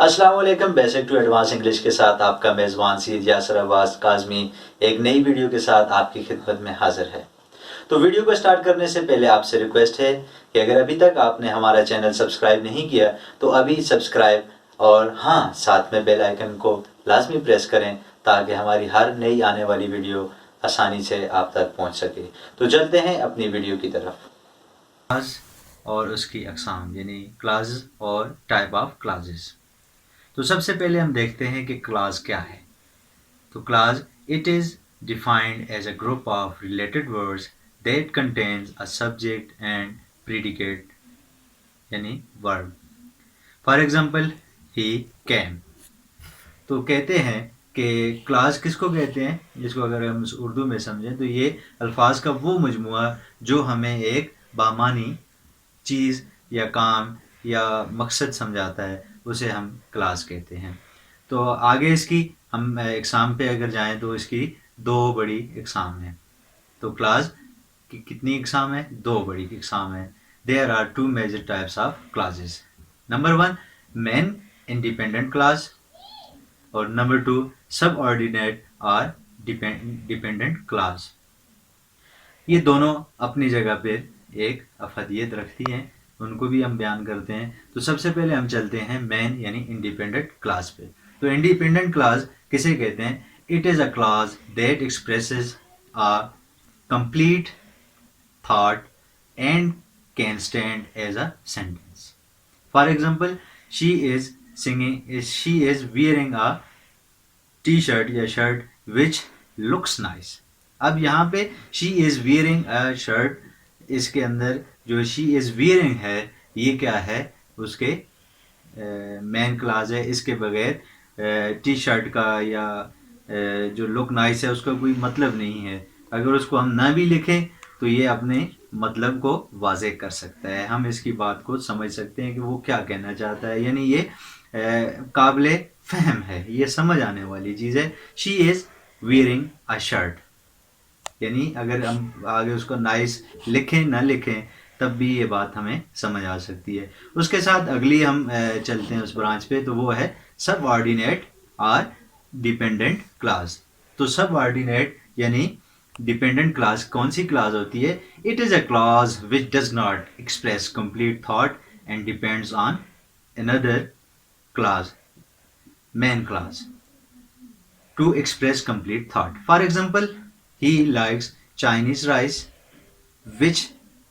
अस्सलाम वालेकुम। Basic to advance English के साथ आपका मेज़बान सईद यासर अब्बास काज़मी एक नई वीडियो के साथ आपकी खिदमत में हाजिर है। तो वीडियो को स्टार्ट करने से पहले आपसे रिक्वेस्ट है कि अगर अभी तक आपने हमारा चैनल सब्सक्राइब नहीं किया तो अभी सब्सक्राइब और हाँ, साथ में बेल आइकन को लाजमी प्रेस करें ताकि हमारी हर नई आने वाली वीडियो आसानी से आप तक पहुँच सके। तो चलते हैं अपनी वीडियो की तरफ। क्लास और उसकी अक़साम यानी क्लास और टाइप ऑफ क्लासेस। तो सबसे पहले हम देखते हैं कि क्लास क्या है। तो clause it is defined as a group of related words that contains a subject and predicate यानी verb. For example he came. तो कहते हैं कि क्लास किसको कहते हैं, जिसको अगर हम उर्दू में समझें तो ये अल्फाज का वो मजमुआ जो हमें एक बामानी चीज़ या काम या मकसद समझाता है, उसे हम क्लास कहते हैं। तो आगे इसकी हम एग्ज़ाम पे अगर जाएं तो इसकी दो बड़ी एग्ज़ाम है। तो क्लास की कितनी एग्ज़ाम है? दो बड़ी एग्ज़ाम है। There are two major types of classes. Number one main independent class और नंबर टू सब ऑर्डिनेट और डिपेंडेंट क्लास। ये दोनों अपनी जगह पे एक अफादियत रखती हैं, उनको भी हम बयान करते हैं। तो सबसे पहले हम चलते हैं मैन यानी इंडिपेंडेंट क्लास पे। तो इंडिपेंडेंट क्लास किसे कहते हैं? It is a class that expresses a complete thought and can stand as a sentence. For example she is wearing a T shirt या शर्ट विच लुक्स नाइस। अब यहाँ पे she is wearing a shirt, इसके अंदर जो she is wearing है ये क्या है? उसके मेन क्लास है। इसके बगैर टी शर्ट का या जो लुक नाइस है उसका कोई मतलब नहीं है। अगर उसको हम ना भी लिखें तो ये अपने मतलब को वाज़ेह कर सकता है, हम इसकी बात को समझ सकते हैं कि वो क्या कहना चाहता है। यानी ये काबिले फहम है, ये समझ आने वाली चीज़ है। She is wearing a shirt, यानी अगर हम आगे उसको नाइस लिखें ना लिखें तब भी ये बात हमें समझ आ सकती है। उसके साथ अगली हम चलते हैं उस ब्रांच पे, तो वो है सब ऑर्डिनेट और डिपेंडेंट क्लास। तो सब ऑर्डिनेट यानी डिपेंडेंट क्लास कौन सी क्लास होती है? It is a class which does not express complete thought and depends on another class, main class, to express complete thought. For example, he likes Chinese rice which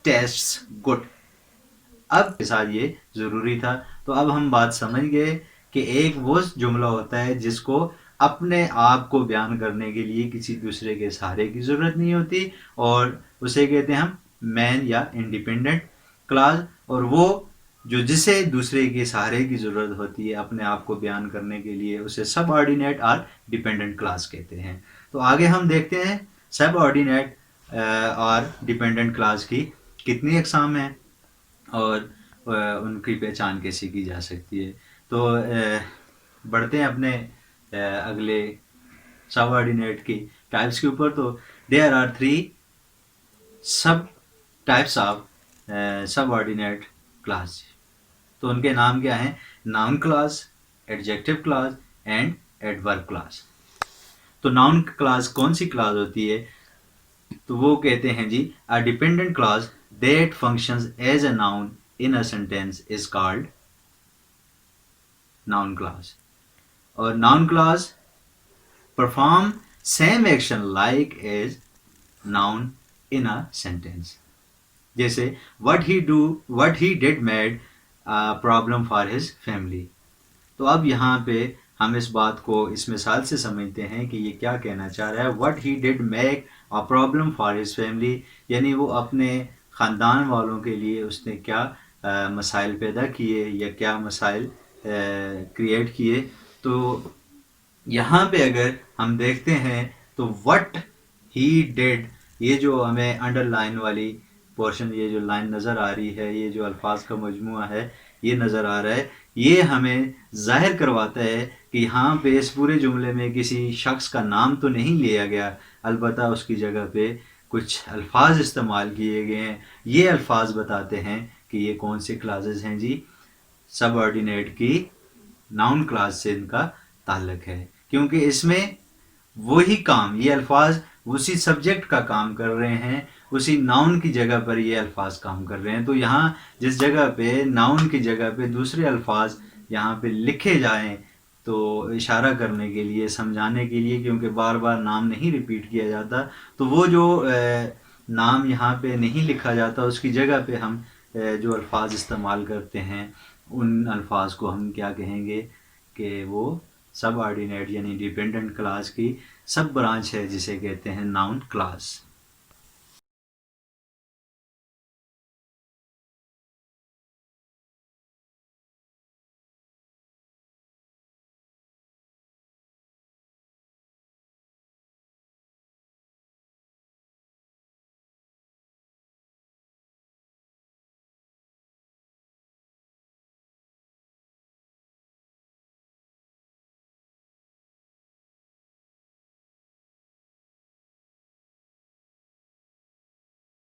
tastes good. अब के साथ ये ज़रूरी था। तो अब हम बात समझ गए कि एक वो जुमला होता है जिसको अपने आप को बयान करने के लिए किसी दूसरे के सहारे की ज़रूरत नहीं होती, और उसे कहते हैं हम मैन या इंडिपेंडेंट क्लास। और वो जो जिसे दूसरे के सहारे की ज़रूरत होती है अपने आप को बयान करने के लिए, उसे सब ऑर्डिनेट और डिपेंडेंट क्लास कहते हैं। तो आगे हम देखते हैं सब ऑर्डिनेट और डिपेंडेंट क्लास की कितनी अक़साम हैं और उनकी पहचान कैसे की जा सकती है। तो बढ़ते हैं अपने अगले सबऑर्डिनेट की टाइप्स के ऊपर। तो there are three sub types of subordinate clause. तो उनके नाम क्या हैं? Noun clause, adjective clause and adverb clause. तो नाउन क्लास कौन सी क्लास होती है? तो वो कहते हैं जी a dependent clause that functions as a noun in a sentence is called noun class. और noun class perform same action like as noun in a sentence. जैसे what he did made a problem for his family. तो अब यहाँ पे हम इस बात को इस मिसाल से समझते हैं कि ये क्या कहना चाह रहा है। what he did make a problem for his family, यानी वो अपने ख़ानदान वालों के लिए उसने क्या मसाइल पैदा किए या क्या मसाइल क्रिएट किए। तो यहाँ पे अगर हम देखते हैं तो व्हाट ही डिड, ये जो हमें अंडरलाइन वाली पोर्शन, ये जो लाइन नज़र आ रही है, ये जो अल्फाज का मजमूआ है ये नज़र आ रहा है, ये हमें ज़ाहिर करवाता है कि यहाँ पे इस पूरे जुमले में किसी शख्स का नाम तो नहीं लिया गया, अलबत्ता उसकी जगह पे कुछ अल्फाज इस्तेमाल किए गए हैं। ये अल्फाज बताते हैं कि ये कौन से क्लासेस हैं जी सबऑर्डिनेट की नाउन क्लास से इनका ताल्लुक है, क्योंकि इसमें वही काम, ये अल्फाज उसी सब्जेक्ट का काम कर रहे हैं, उसी नाउन की जगह पर ये अल्फाज काम कर रहे हैं। तो यहाँ जिस जगह पे नाउन की जगह पे दूसरे अल्फाज यहाँ पे लिखे जाएं, तो इशारा करने के लिए, समझाने के लिए, क्योंकि बार बार नाम नहीं रिपीट किया जाता, तो वो जो नाम यहाँ पे नहीं लिखा जाता, उसकी जगह पे हम जो अल्फाज इस्तेमाल करते हैं, उन अल्फाज को हम क्या कहेंगे कि वो सब ऑर्डिनेट यानी डिपेंडेंट क्लास की सब ब्रांच है, जिसे कहते हैं नाउन क्लास।